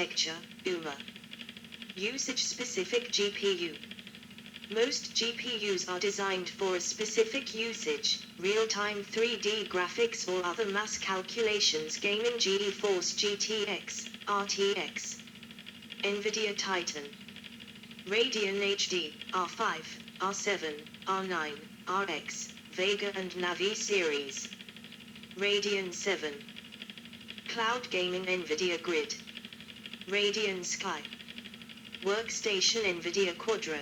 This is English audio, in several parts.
architecture, UMA. Usage-specific GPU. Most GPUs are designed for a specific usage, real-time 3D graphics or other mass calculations. Gaming GeForce GTX, RTX. NVIDIA Titan. Radeon HD, R5, R7, R9, RX, Vega and Navi series. Radeon 7. Cloud Gaming NVIDIA Grid. Radeon Sky. Workstation NVIDIA Quadro.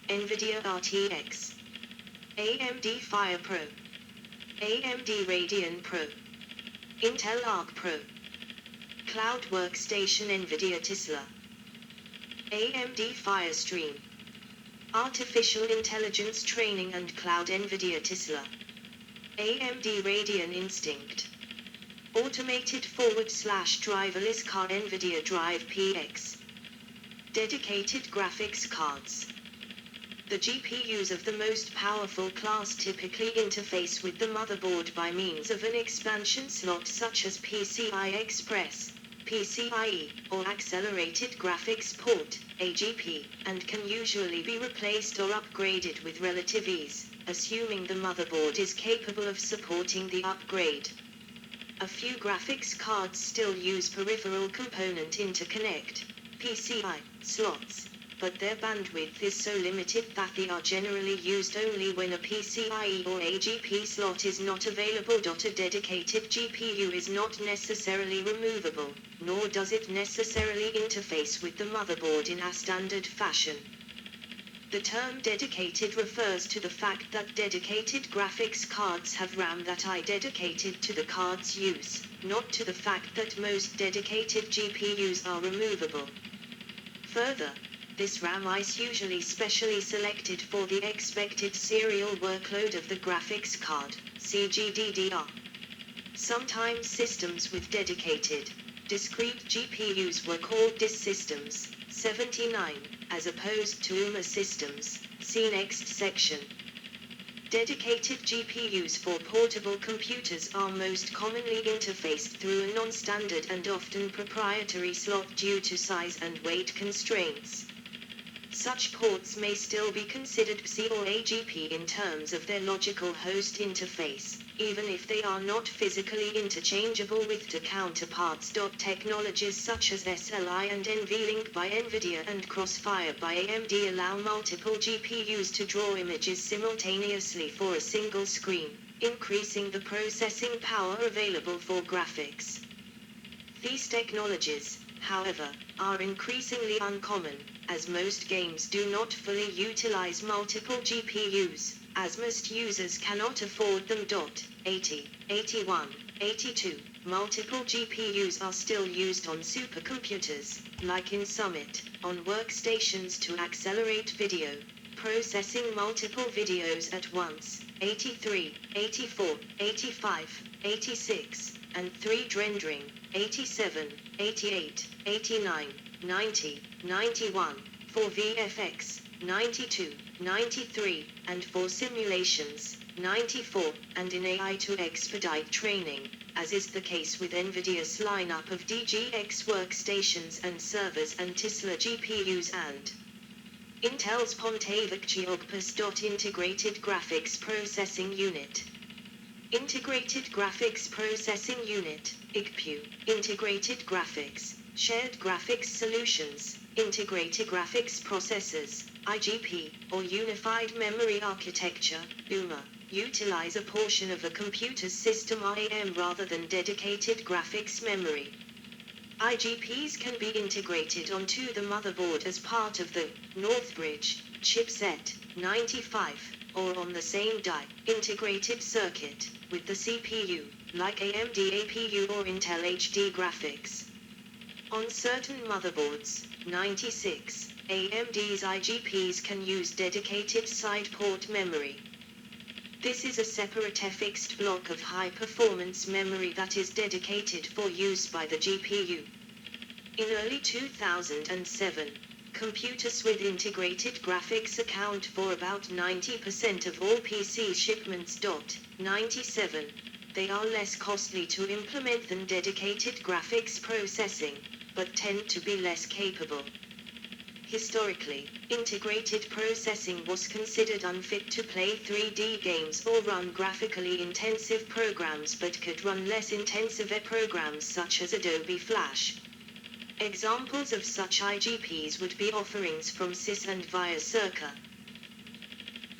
NVIDIA RTX. AMD Fire Pro. AMD Radeon Pro. Intel Arc Pro. Cloud Workstation NVIDIA Tesla. AMD Firestream. Artificial Intelligence Training and Cloud NVIDIA Tesla. AMD Radeon Instinct. Automated /driverless car NVIDIA Drive PX. Dedicated graphics cards. The GPUs of the most powerful class typically interface with the motherboard by means of an expansion slot such as PCI Express, PCIe, or Accelerated Graphics Port, AGP, and can usually be replaced or upgraded with relative ease, assuming the motherboard is capable of supporting the upgrade. A few graphics cards still use peripheral component interconnect, PCI, slots, but their bandwidth is so limited that they are generally used only when a PCIe or AGP slot is not available. A dedicated GPU is not necessarily removable, nor does it necessarily interface with the motherboard in a standard fashion. The term dedicated refers to the fact that dedicated graphics cards have RAM that is dedicated to the card's use, not to the fact that most dedicated GPUs are removable. Further, this RAM is usually specially selected for the expected serial workload of the graphics card, CGDDR. Sometimes systems with dedicated, discrete GPUs were called DIS systems, 79, as opposed to UMA systems, see next section. Dedicated GPUs for portable computers are most commonly interfaced through a non-standard and often proprietary slot due to size and weight constraints. Such ports may still be considered PCI or AGP in terms of their logical host interface, even if they are not physically interchangeable with their counterparts. Technologies such as SLI and NVLink by NVIDIA and Crossfire by AMD allow multiple GPUs to draw images simultaneously for a single screen, increasing the processing power available for graphics. These technologies, however, are increasingly uncommon, as most games do not fully utilize multiple GPUs, as most users cannot afford them. 80, 81, 82. Multiple GPUs are still used on supercomputers, like in Summit, on workstations to accelerate video, processing multiple videos at once, 83, 84, 85, 86, and 3D rendering, 87, 88, 89, 90, 91, for VFX, 92, 93, and for simulations, 94, and in AI to expedite training, as is the case with NVIDIA's lineup of DGX workstations and servers and Tesla GPUs and Intel's Ponte Vecchio Integrated Graphics Processing Unit. Integrated Graphics Processing Unit, IGPU, Integrated Graphics, Shared Graphics Solutions, Integrated Graphics Processors, IGP, or Unified Memory Architecture, UMA, utilize a portion of a computer's system RAM rather than dedicated graphics memory. IGPs can be integrated onto the motherboard as part of the Northbridge chipset 95, or on the same die integrated circuit with the CPU, like AMD APU or Intel HD graphics. On certain motherboards, 96, AMD's IGPs can use dedicated side port memory. This is a separate fixed block of high-performance memory that is dedicated for use by the GPU. In early 2007, computers with integrated graphics account for about 90% of all PC shipments. 97. They are less costly to implement than dedicated graphics processing, but tend to be less capable. Historically, integrated processing was considered unfit to play 3D games or run graphically intensive programs but could run less intensive programs such as Adobe Flash. Examples of such IGPs would be offerings from SIS and via Circa.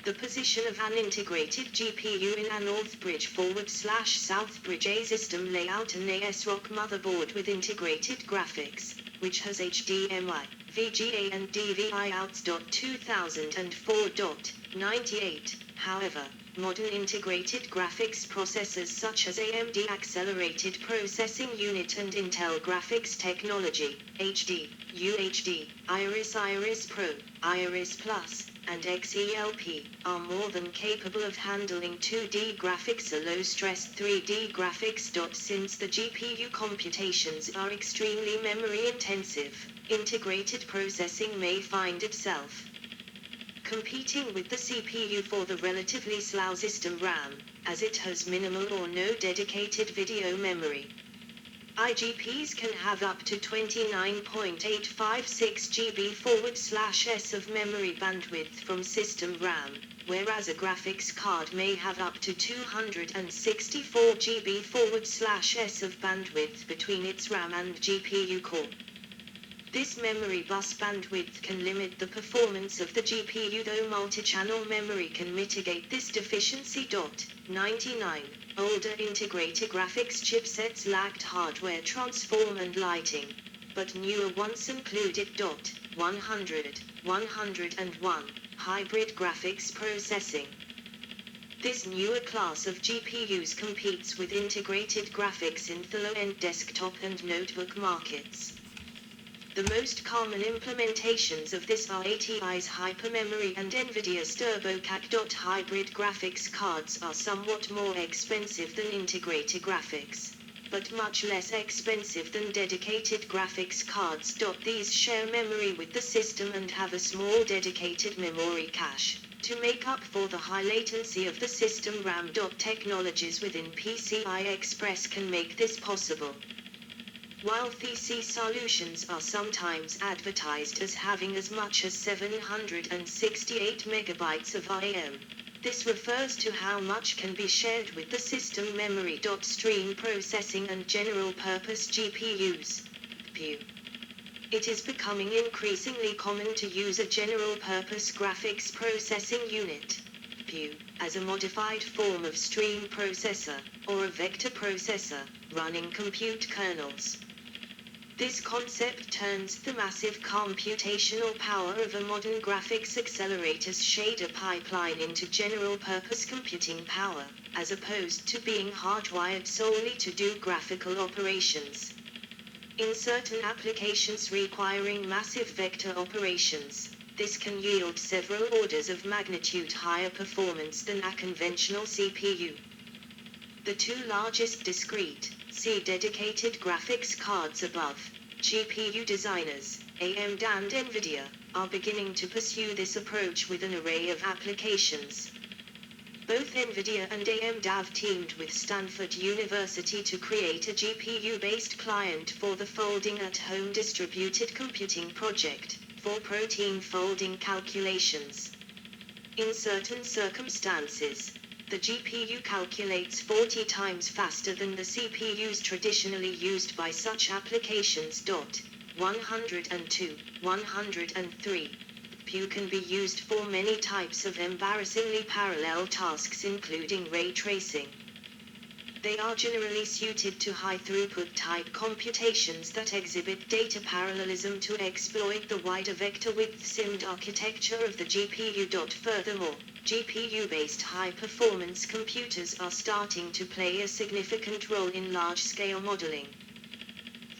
The position of an integrated GPU in a Northbridge/Southbridge A system layout and ASRock motherboard with integrated graphics, which has HDMI, VGA and DVI outs. 2004.98. However, modern integrated graphics processors such as AMD Accelerated Processing Unit and Intel Graphics Technology, HD, UHD, Iris Pro, Iris Plus, and XELP, are more than capable of handling 2D graphics or low-stress 3D graphics. Since the GPU computations are extremely memory-intensive, integrated processing may find itself competing with the CPU for the relatively slow system RAM, as it has minimal or no dedicated video memory. IGPs can have up to 29.856 GB/s of memory bandwidth from system RAM, whereas a graphics card may have up to 264 GB/s of bandwidth between its RAM and GPU core. This memory bus bandwidth can limit the performance of the GPU, though multi-channel memory can mitigate this deficiency. 99. Older integrated graphics chipsets lacked hardware transform and lighting, but newer ones included 100, 101 hybrid graphics processing. This newer class of GPUs competes with integrated graphics in the low-end desktop and notebook markets. The most common implementations of this are ATI's hypermemory and NVIDIA's TurboCAD. Hybrid graphics cards are somewhat more expensive than integrated graphics, but much less expensive than dedicated graphics cards. These share memory with the system and have a small dedicated memory cache to make up for the high latency of the system RAM. Technologies within PCI Express can make this possible. While PC solutions are sometimes advertised as having as much as 768 megabytes of RAM, this refers to how much can be shared with the system memory. Stream processing and general-purpose GPUs. It is becoming increasingly common to use a general-purpose graphics processing unit, GPU, as a modified form of stream processor, or a vector processor, running compute kernels. This concept turns the massive computational power of a modern graphics accelerator's shader pipeline into general-purpose computing power, as opposed to being hardwired solely to do graphical operations. In certain applications requiring massive vector operations, this can yield several orders of magnitude higher performance than a conventional CPU. The two largest discrete, dedicated graphics cards above, GPU designers, AMD and NVIDIA, are beginning to pursue this approach with an array of applications. Both NVIDIA and AMD have teamed with Stanford University to create a GPU-based client for the Folding at Home Distributed Computing Project, for protein folding calculations. In certain circumstances, the GPU calculates 40 times faster than the CPUs traditionally used by such applications. 102, 103. GPU can be used for many types of embarrassingly parallel tasks including ray tracing. They are generally suited to high-throughput type computations that exhibit data parallelism to exploit the wider vector-width SIMD architecture of the GPU. Furthermore, GPU-based high-performance computers are starting to play a significant role in large-scale modeling.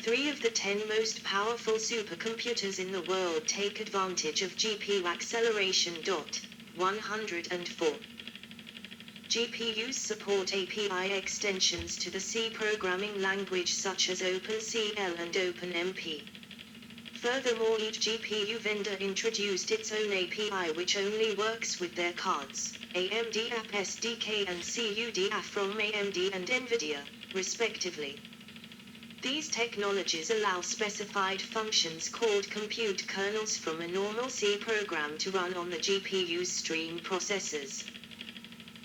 3 of the 10 most powerful supercomputers in the world take advantage of GPU acceleration. 104. GPUs support API extensions to the C programming language such as OpenCL and OpenMP. Furthermore, each GPU vendor introduced its own API which only works with their cards, AMD App SDK and CUDA from AMD and NVIDIA, respectively. These technologies allow specified functions called compute kernels from a normal C program to run on the GPU's stream processors.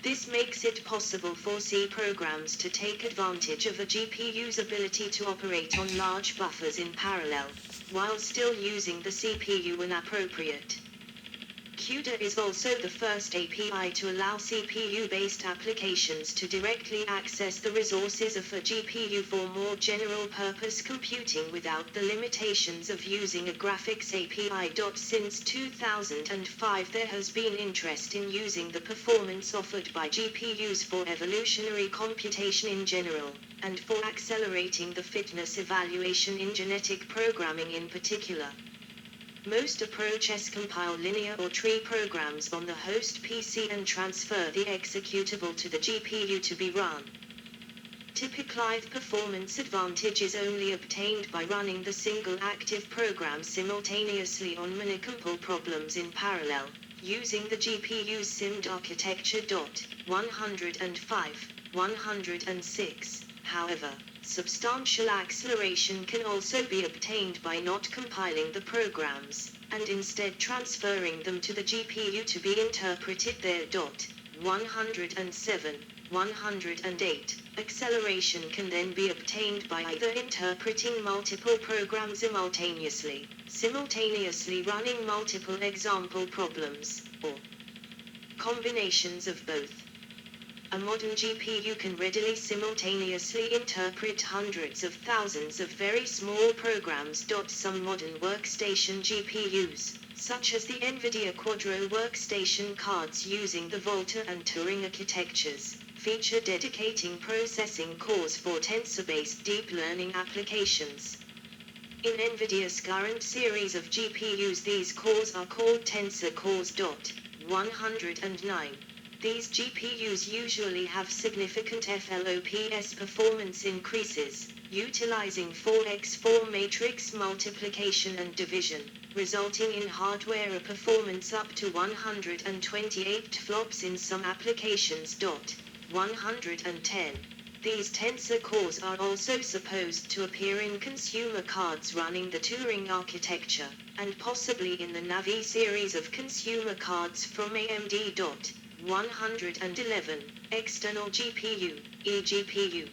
This makes it possible for C programs to take advantage of a GPU's ability to operate on large buffers in parallel, while still using the CPU when appropriate. CUDA is also the first API to allow CPU-based applications to directly access the resources of a GPU for more general-purpose computing without the limitations of using a graphics API. Since 2005 there has been interest in using the performance offered by GPUs for evolutionary computation in general, and for accelerating the fitness evaluation in genetic programming in particular. Most approaches compile linear or tree programs on the host PC and transfer the executable to the GPU to be run. Typically, performance advantage is only obtained by running the single active program simultaneously on multiple problems in parallel, using the GPU's SIMD architecture. 105, 106. However, substantial acceleration can also be obtained by not compiling the programs, and instead transferring them to the GPU to be interpreted there. 107, 108. Acceleration can then be obtained by either interpreting multiple programs simultaneously running multiple example problems, or combinations of both. A modern GPU can readily simultaneously interpret hundreds of thousands of very small programs. Some modern workstation GPUs, such as the NVIDIA Quadro workstation cards using the Volta and Turing architectures, feature dedicating processing cores for tensor-based deep learning applications. In NVIDIA's current series of GPUs, these cores are called Tensor Cores. 109. These GPUs usually have significant FLOPS performance increases, utilizing 4x4 matrix multiplication and division, resulting in hardware performance up to 128 flops in some applications. 110. These tensor cores are also supposed to appear in consumer cards running the Turing architecture, and possibly in the Navi series of consumer cards from AMD. 111. External GPU, eGPU.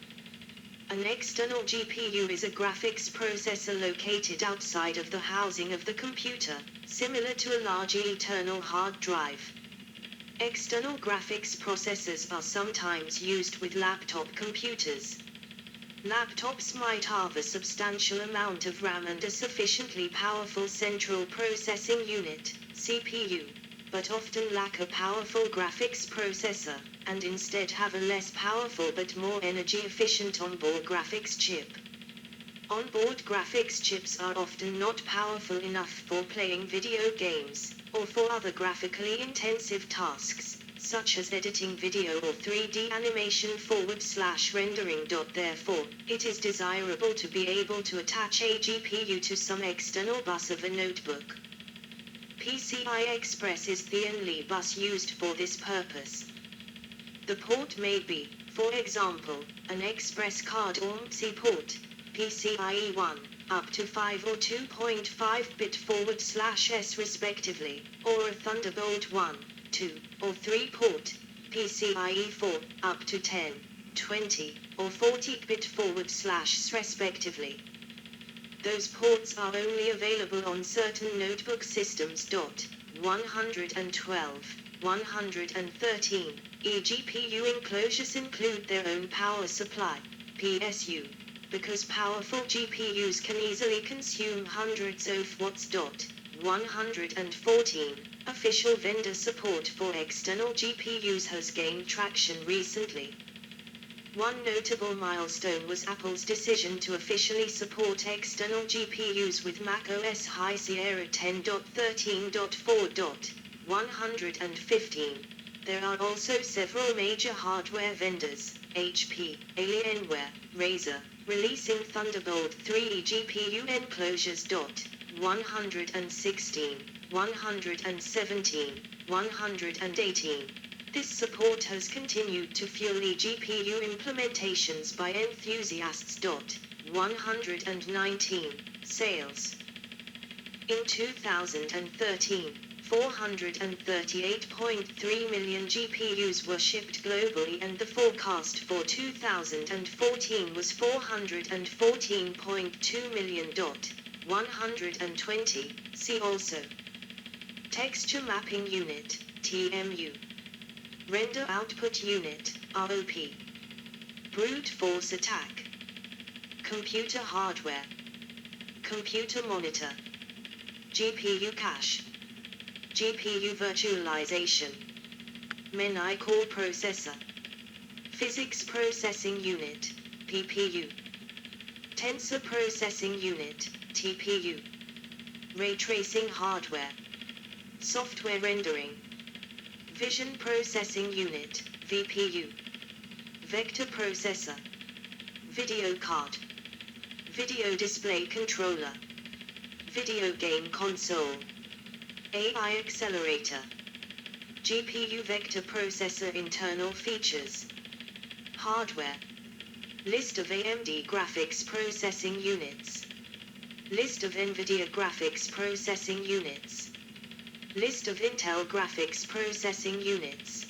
An external GPU is a graphics processor located outside of the housing of the computer, similar to a large internal hard drive. External graphics processors are sometimes used with laptop computers. Laptops might have a substantial amount of RAM and a sufficiently powerful central processing unit, CPU, but often lack a powerful graphics processor, and instead have a less powerful but more energy-efficient onboard graphics chip. Onboard graphics chips are often not powerful enough for playing video games, or for other graphically intensive tasks, such as editing video or 3D animation /rendering. Therefore, it is desirable to be able to attach a GPU to some external bus of a notebook. PCI Express is the only bus used for this purpose. The port may be, for example, an Express card or MPC port, PCIe 1, up to 5 or 2.5-bit /s respectively, or a Thunderbolt 1, 2, or 3 port, PCIe 4, up to 10, 20, or 40-bit /s respectively. Those ports are only available on certain notebook systems. 112, 113. eGPU enclosures include their own power supply, PSU, because powerful GPUs can easily consume hundreds of watts. 114. Official vendor support for external GPUs has gained traction recently. One notable milestone was Apple's decision to officially support external GPUs with macOS High Sierra 10.13.4. 115. There are also several major hardware vendors, HP, Alienware, Razer, releasing Thunderbolt 3 eGPU enclosures. 116, 117, 118. This support has continued to fuel eGPU implementations by enthusiasts. 119 sales. In 2013, 438.3 million GPUs were shipped globally, and the forecast for 2014 was 414.2 million. 120, see also. Texture Mapping Unit, TMU. Render Output Unit, ROP. Brute Force Attack. Computer Hardware. Computer Monitor. GPU Cache. GPU Virtualization. Menai Core Processor. Physics Processing Unit, PPU. Tensor Processing Unit, TPU. Ray Tracing Hardware. Software Rendering. Vision Processing Unit, VPU. Vector Processor. Video Card. Video Display Controller. Video Game Console. AI Accelerator. GPU Vector Processor. Internal features. Hardware. List of AMD Graphics Processing Units. List of NVIDIA Graphics Processing Units. List of Intel Graphics Processing Units.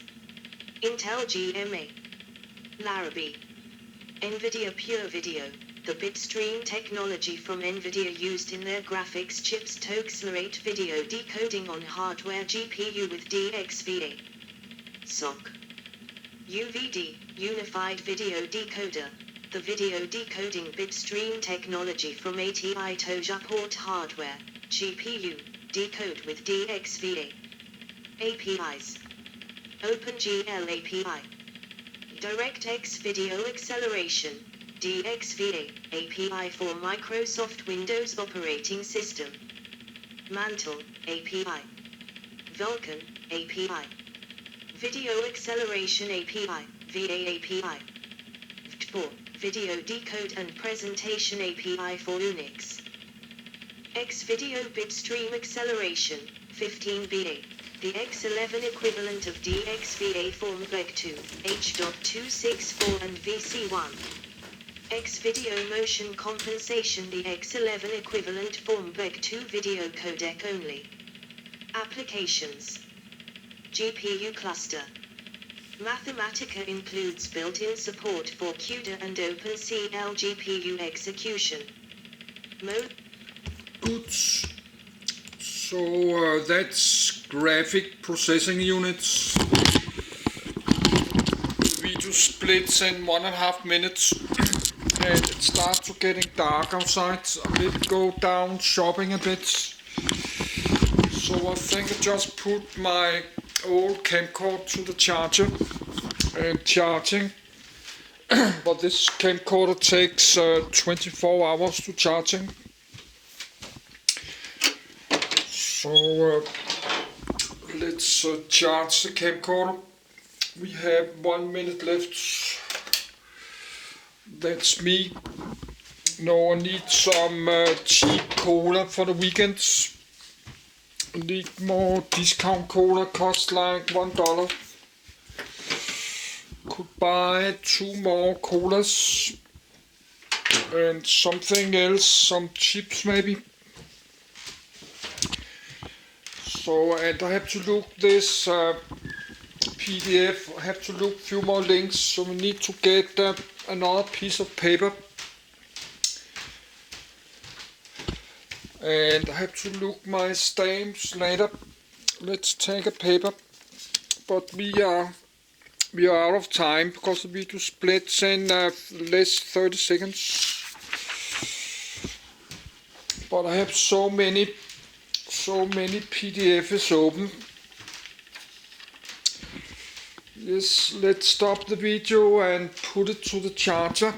Intel GMA. Larrabee. NVIDIA Pure Video, the bitstream technology from NVIDIA used in their graphics chips to accelerate video decoding on hardware GPU with DXVA. SoC. UVD, Unified Video Decoder, the video decoding bitstream technology from ATI to Japort hardware, GPU, decode with DXVA. APIs. OpenGL API. DirectX Video Acceleration, DXVA, API for Microsoft Windows Operating System. Mantle, API. Vulkan, API. Video Acceleration API, VA API. VTPOR, Video Decode and Presentation API for Unix. X-Video Bitstream Acceleration, 15BA. The X11 equivalent of DXVA for MPEG-2, H.264 and VC1. X-Video Motion Compensation. The X11 equivalent for MPEG-2 video codec only. Applications. GPU Cluster. Mathematica includes built-in support for CUDA and OpenCL GPU execution. Mode. Good. So that's graphic processing units. The video splits in 1.5 minutes and it starts to getting dark outside. I will go down shopping a bit. So I think I just put my old camcorder to the charger and charging. But this camcorder takes 24 hours to charging. So let's charge the camcorder. We have 1 minute left. That's me. Now I need some cheap cola for the weekends. I need more discount cola, cost like $1. Could buy 2 more colas and something else, some chips maybe. So, and I have to look this PDF, I have to look few more links, so we need to get another piece of paper. And I have to look my stamps later. Let's take a paper. But we are out of time because the video splits in less 30 seconds. But I have so many PDFs open. Yes, let's stop the video and put it to the charger.